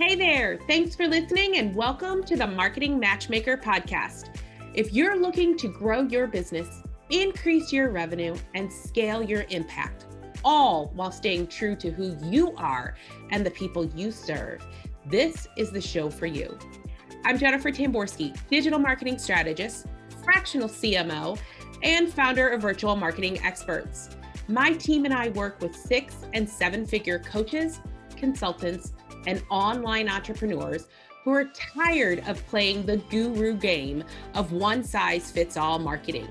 Hey there, thanks for listening and welcome to the Marketing Matchmaker podcast. If you're looking to grow your business, increase your revenue, and scale your impact, all while staying true to who you are and the people you serve, this is the show for you. I'm Jennifer Tamborski, digital marketing strategist, fractional CMO, and founder of Virtual Marketing Experts. My team and I work with 6- and 7-figure coaches, consultants, and online entrepreneurs who are tired of playing the guru game of one-size-fits-all marketing.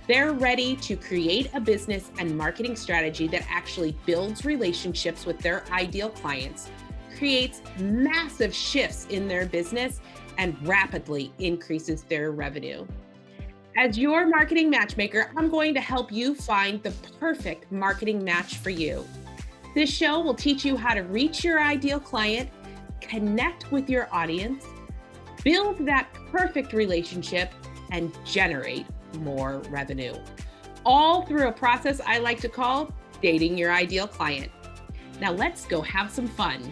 They're ready to create a business and marketing strategy that actually builds relationships with their ideal clients, creates massive shifts in their business, and rapidly increases their revenue. As your marketing matchmaker, I'm going to help you find the perfect marketing match for you. This show will teach you how to reach your ideal client, connect with your audience, build that perfect relationship, and generate more revenue. All through a process I like to call dating your ideal client. Now let's go have some fun.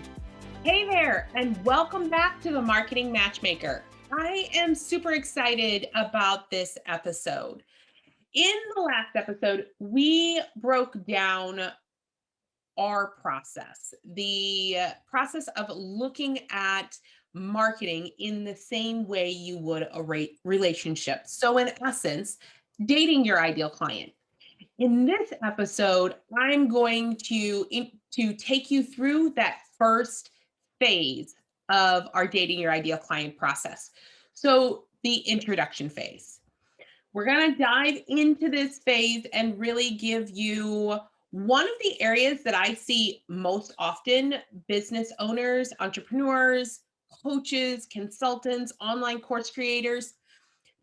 Hey there, and welcome back to the Marketing Matchmaker. I am super excited about this episode. In the last episode, we broke down our process, the process of looking at marketing in the same way you would a relationship. So in essence, dating your ideal client. In this episode, I'm going to take you through that first phase of our dating your ideal client process. So the introduction phase. We're going to dive into this phase and really give you one of the areas that I see most often business owners, entrepreneurs, coaches, consultants, online course creators.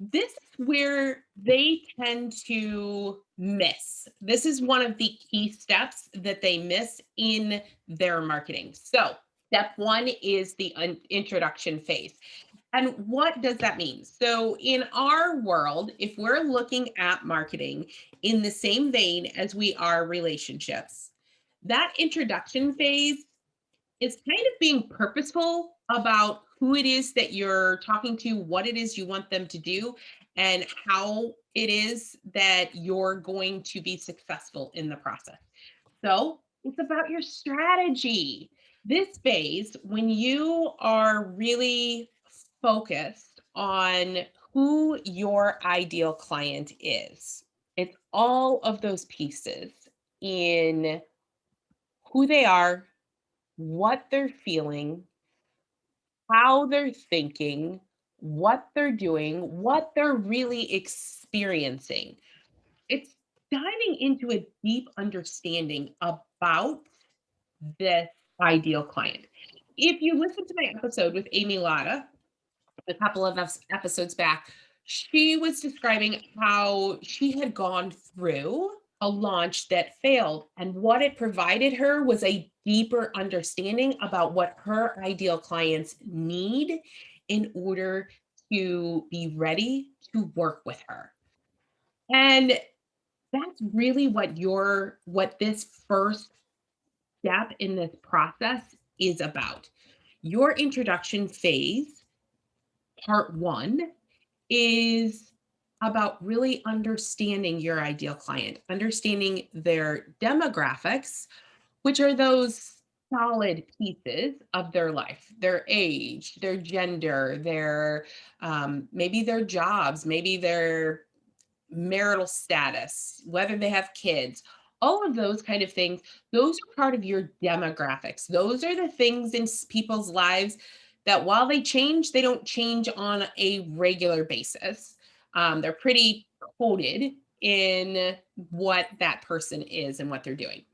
This is where they tend to miss. This is one of the key steps that they miss in their marketing. So, step one is the introduction phase. And what does that mean? So in our world, if we're looking at marketing in the same vein as we are relationships, that introduction phase is kind of being purposeful about who it is that you're talking to, what it is you want them to do, and how it is that you're going to be successful in the process. So it's about your strategy. This phase, when you are really focused on who your ideal client is, it's all of those pieces in who they are, what they're feeling, how they're thinking, what they're doing, what they're really experiencing. It's diving into a deep understanding about this ideal client. If you listen to my episode with Amy Latta, a couple of episodes back, she was describing how she had gone through a launch that failed. And what it provided her was a deeper understanding about what her ideal clients need in order to be ready to work with her. And that's really what this first step in this process is about. Your introduction phase, part one, is about really understanding your ideal client, understanding their demographics, which are those solid pieces of their life, their age, their gender, their maybe their jobs, maybe their marital status, whether they have kids, all of those kind of things. Those are part of your demographics. Those are the things in people's lives that while they change, they don't change on a regular basis. They're pretty coded in what that person is and what they're doing.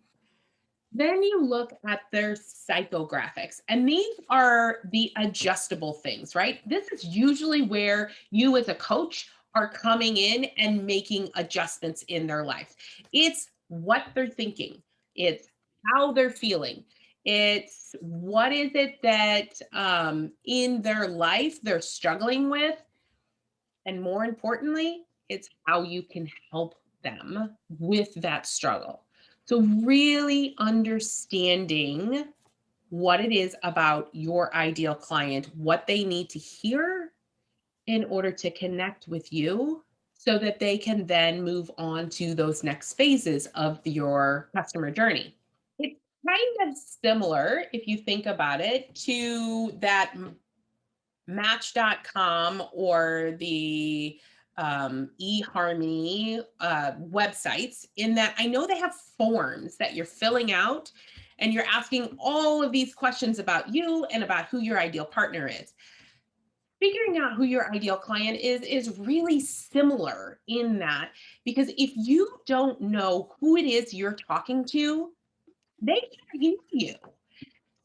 Then you look at their psychographics, and these are the adjustable things, right? This is usually where you as a coach are coming in and making adjustments in their life. It's what they're thinking, it's how they're feeling, it's what is it that in their life they're struggling with. And more importantly, it's how you can help them with that struggle. So really understanding what it is about your ideal client, what they need to hear in order to connect with you so that they can then move on to those next phases of your customer journey. It's kind of similar, if you think about it, to that Match.com or the eHarmony websites, in that I know they have forms that you're filling out and you're asking all of these questions about you and about who your ideal partner is. Figuring out who your ideal client is really similar in that, because if you don't know who it is you're talking to, they can't hear you.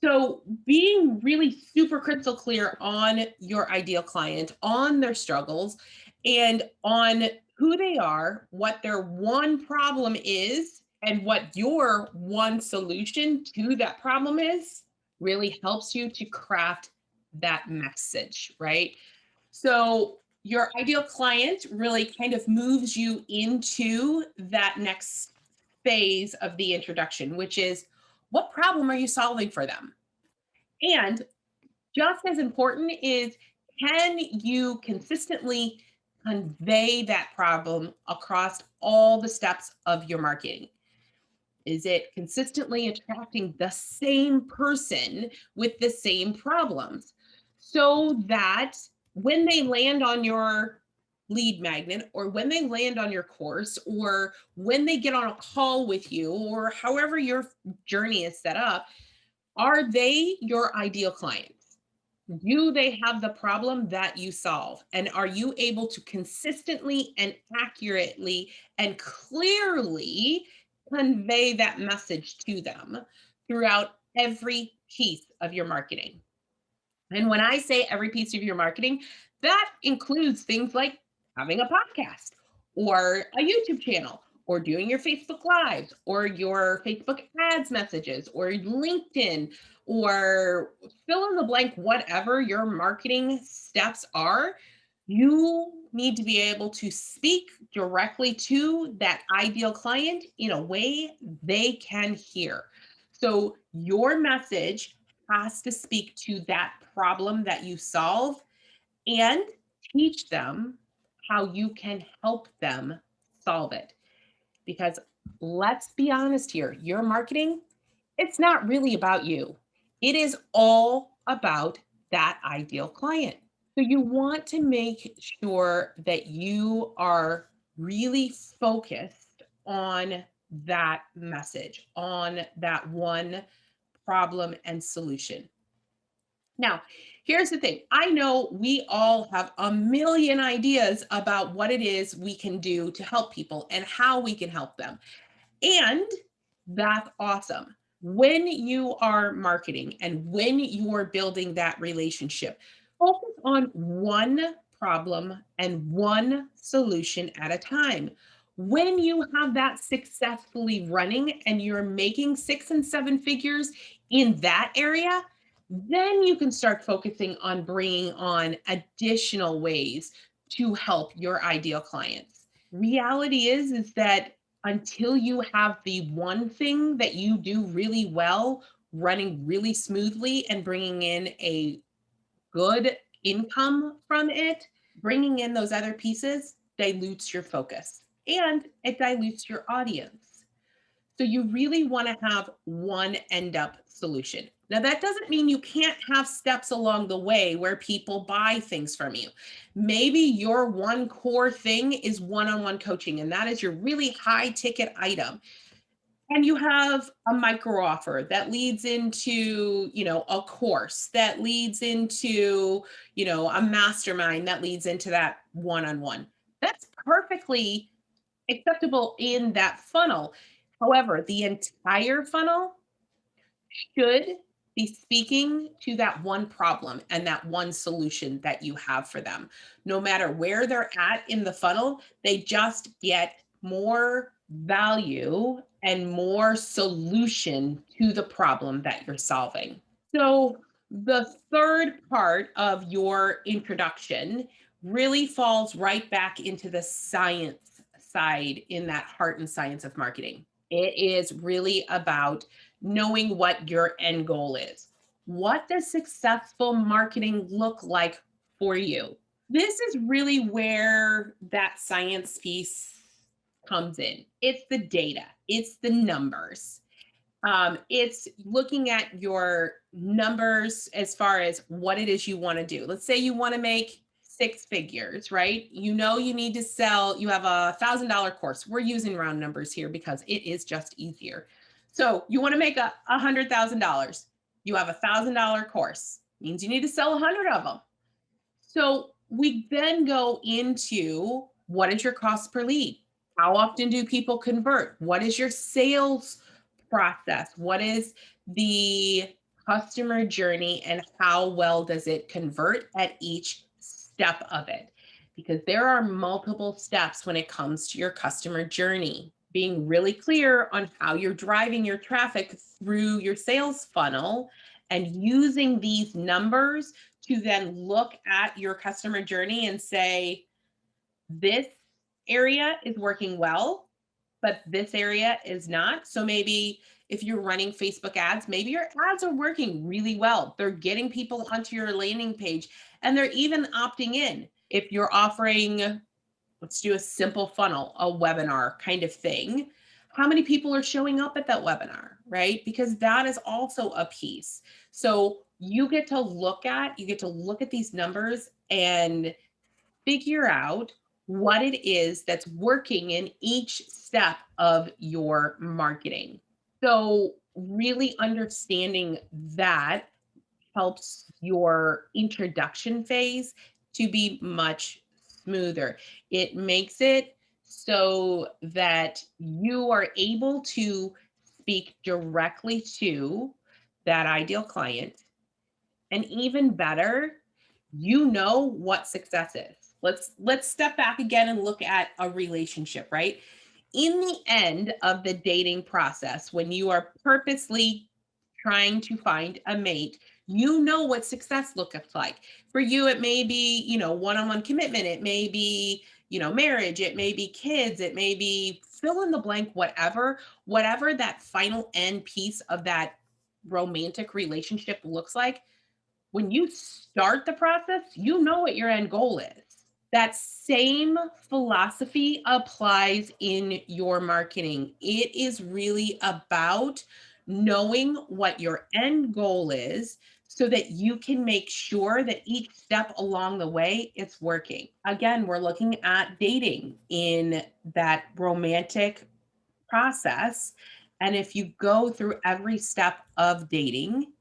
So being really super crystal clear on your ideal client, on their struggles, and on who they are, what their one problem is, and what your one solution to that problem is, really helps you to craft that message, right? So your ideal client really kind of moves you into that next phase of the introduction, which is, what problem are you solving for them? And just as important is, can you consistently convey that problem across all the steps of your marketing? Is it consistently attracting the same person with the same problems so that when they land on your lead magnet, or when they land on your course, or when they get on a call with you, or however your journey is set up, are they your ideal clients? Do they have the problem that you solve? And are you able to consistently and accurately and clearly convey that message to them throughout every piece of your marketing? And when I say every piece of your marketing, that includes things like having a podcast or a YouTube channel or doing your Facebook Lives or your Facebook ads messages or LinkedIn, or fill in the blank, whatever your marketing steps are. You need to be able to speak directly to that ideal client in a way they can hear. So your message has to speak to that problem that you solve and teach them how you can help them solve it. Because let's be honest here, your marketing, it's not really about you. It is all about that ideal client. So you want to make sure that you are really focused on that message, on that one problem and solution. Now, here's the thing. I know we all have a million ideas about what it is we can do to help people and how we can help them. And that's awesome. When you are marketing and when you're building that relationship, focus on one problem and one solution at a time. When you have that successfully running and you're making 6 and 7 figures in that area, then you can start focusing on bringing on additional ways to help your ideal clients. Reality is that until you have the one thing that you do really well, running really smoothly and bringing in a good income from it, bringing in those other pieces dilutes your focus and it dilutes your audience. So you really want to have one end up solution. Now, that doesn't mean you can't have steps along the way where people buy things from you. Maybe your one core thing is one-on-one coaching, and that is your really high ticket item. And you have a micro offer that leads into, a course that leads into, a mastermind that leads into that one-on-one. That's perfectly acceptable in that funnel. However, the entire funnel should be speaking to that one problem and that one solution that you have for them. No matter where they're at in the funnel, they just get more value and more solution to the problem that you're solving. So, the third part of your introduction really falls right back into the science side in that heart and science of marketing. It is really about knowing what your end goal is. what does successful marketing look like for you? This is really where that science piece comes in. It's the data, it's the numbers. It's looking at your numbers as far as what it is you want to do. Let's say you want to make six figures, right? You know, you need to sell, you have $1,000 course. We're using round numbers here because it is just easier. So you want to make $100,000. You have $1,000 course, means you need to sell 100 of them. So we then go into what is your cost per lead? How often do people convert? What is your sales process? What is the customer journey and how well does it convert at each step of it? Because there are multiple steps when it comes to your customer journey. Being really clear on how you're driving your traffic through your sales funnel and using these numbers to then look at your customer journey and say, this area is working well, but this area is not. So maybe if you're running Facebook ads, maybe your ads are working really well. They're getting people onto your landing page and they're even opting in. If you're offering, let's do a simple funnel, a webinar kind of thing, how many people are showing up at that webinar, right? Because that is also a piece. So you get to look at these numbers and figure out what it is that's working in each step of your marketing. So really understanding that helps your introduction phase to be much smoother. It makes it so that you are able to speak directly to that ideal client. And even better, you know what success is. Let's step back again and look at a relationship, right? In the end of the dating process, when you are purposely trying to find a mate, you know what success looks like. For you, it may be, one-on-one commitment. It may be, marriage. It may be kids. It may be fill in the blank, whatever that final end piece of that romantic relationship looks like. When you start the process, you know what your end goal is. That same philosophy applies in your marketing. It is really about knowing what your end goal is so that you can make sure that each step along the way it's working. Again, we're looking at dating in that romantic process. And if you go through every step of dating,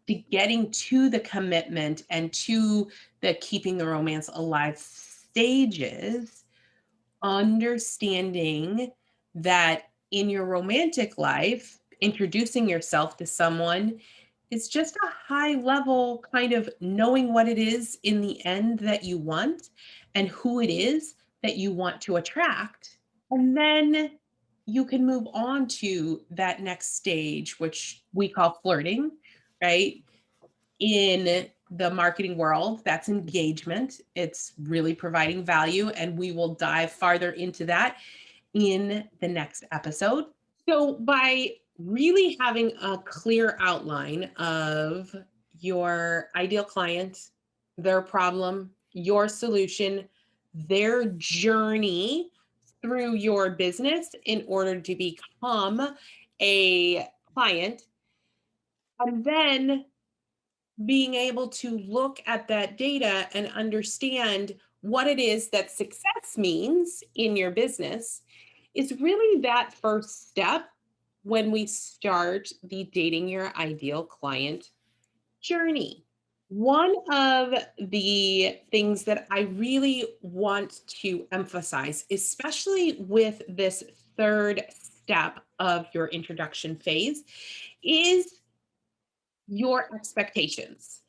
to getting to the commitment and to the keeping the romance alive stages, understanding that in your romantic life, introducing yourself to someone is just a high level kind of knowing what it is in the end that you want and who it is that you want to attract. And then you can move on to that next stage, which we call flirting, right? In the marketing world, that's engagement. It's really providing value, and we will dive farther into that in the next episode. So, by really having a clear outline of your ideal client, their problem, your solution, their journey through your business in order to become a client, and then being able to look at that data and understand what it is that success means in your business is really that first step when we start the dating your ideal client journey. One of the things that I really want to emphasize, especially with this third step of your introduction phase, is your expectations.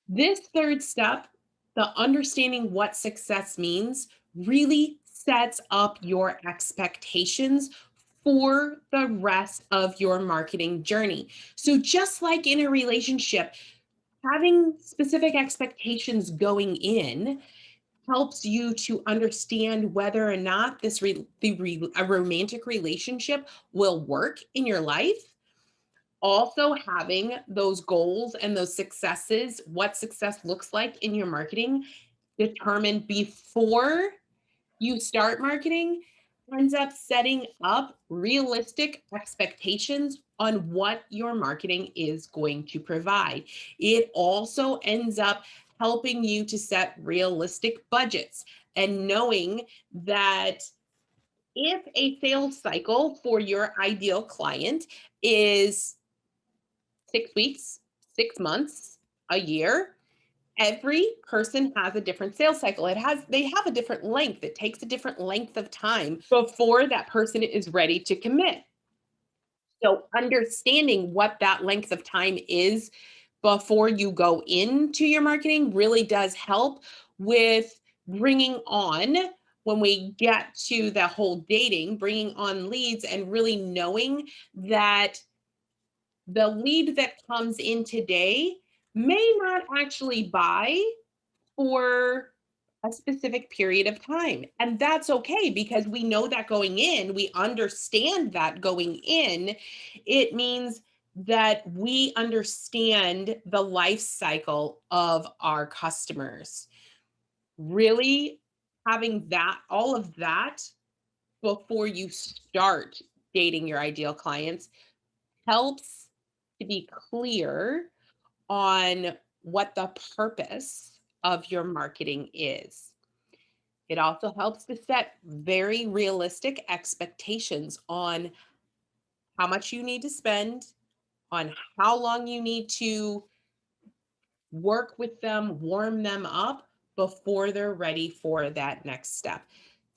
This third step, the understanding what success means, really sets up your expectations for the rest of your marketing journey. So, just like in a relationship, having specific expectations going in helps you to understand whether or not a romantic relationship will work in your life. Also having those goals and those successes, what success looks like in your marketing determined before you start marketing ends up setting up realistic expectations on what your marketing is going to provide. It also ends up helping you to set realistic budgets and knowing that if a sales cycle for your ideal client is 6 weeks, 6 months, a year, every person has a different sales cycle. They have a different length. It takes a different length of time before that person is ready to commit. So understanding what that length of time is before you go into your marketing really does help with bringing on, when we get to the whole dating, bringing on leads and really knowing that the lead that comes in today may not actually buy for a specific period of time. And that's okay because we know that going in, we understand that going in, it means that we understand the life cycle of our customers. Really having that, all of that before you start dating your ideal clients helps to be clear on what the purpose of your marketing is. It also helps to set very realistic expectations on how much you need to spend, on how long you need to work with them, warm them up before they're ready for that next step.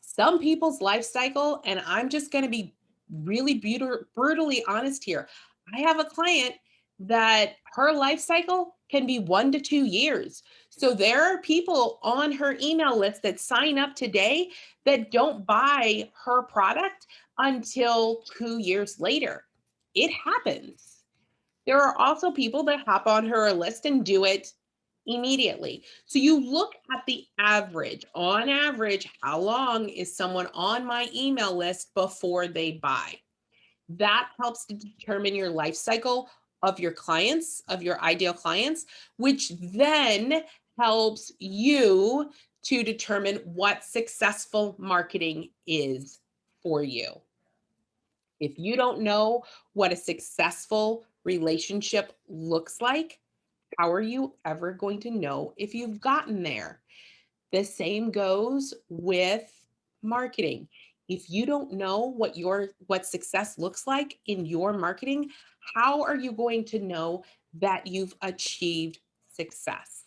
Some people's life cycle, and I'm just going to be really brutally honest here. I have a client that her life cycle can be 1 to 2 years. So there are people on her email list that sign up today that don't buy her product until 2 years later. It happens. There are also people that hop on her list and do it immediately. So you look at the average. On average, how long is someone on my email list before they buy? That helps to determine your life cycle of your clients, of your ideal clients, which then helps you to determine what successful marketing is for you. If you don't know what a successful relationship looks like, how are you ever going to know if you've gotten there? The same goes with marketing. If you don't know what success looks like in your marketing, how are you going to know that you've achieved success?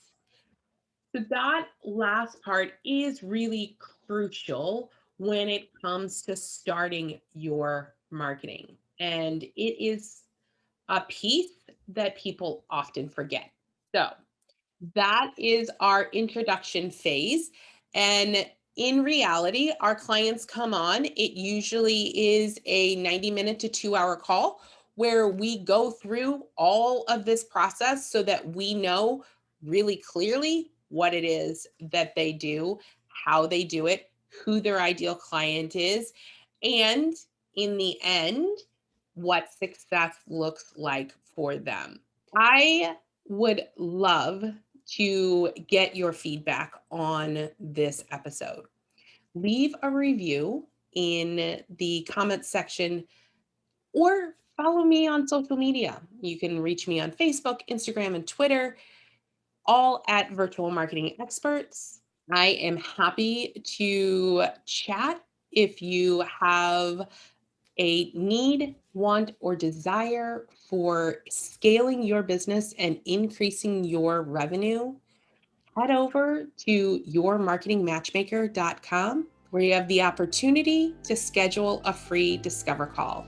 So that last part is really crucial when it comes to starting your marketing. And it is a piece that people often forget. So that is our introduction phase. And in reality, our clients come on. It usually is a 90-minute to 2-hour call where we go through all of this process so that we know really clearly what it is that they do, how they do it, who their ideal client is, and in the end, what success looks like for them. I would love to get your feedback on this episode. Leave a review in the comments section or follow me on social media. You can reach me on Facebook, Instagram, and Twitter, all at Virtual Marketing Experts. I am happy to chat if you have a need, want, or desire for scaling your business and increasing your revenue. Head over to yourmarketingmatchmaker.com where you have the opportunity to schedule a free discover call.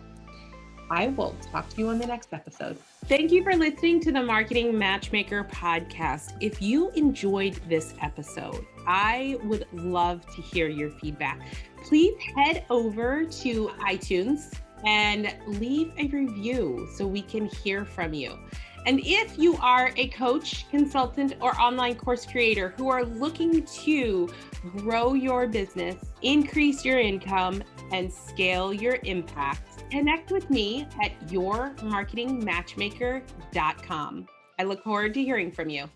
I will talk to you on the next episode. Thank you for listening to the Marketing Matchmaker podcast. If you enjoyed this episode, I would love to hear your feedback. Please head over to iTunes and leave a review so we can hear from you. And if you are a coach, consultant, or online course creator who are looking to grow your business, increase your income, and scale your impact, connect with me at yourmarketingmatchmaker.com. I look forward to hearing from you.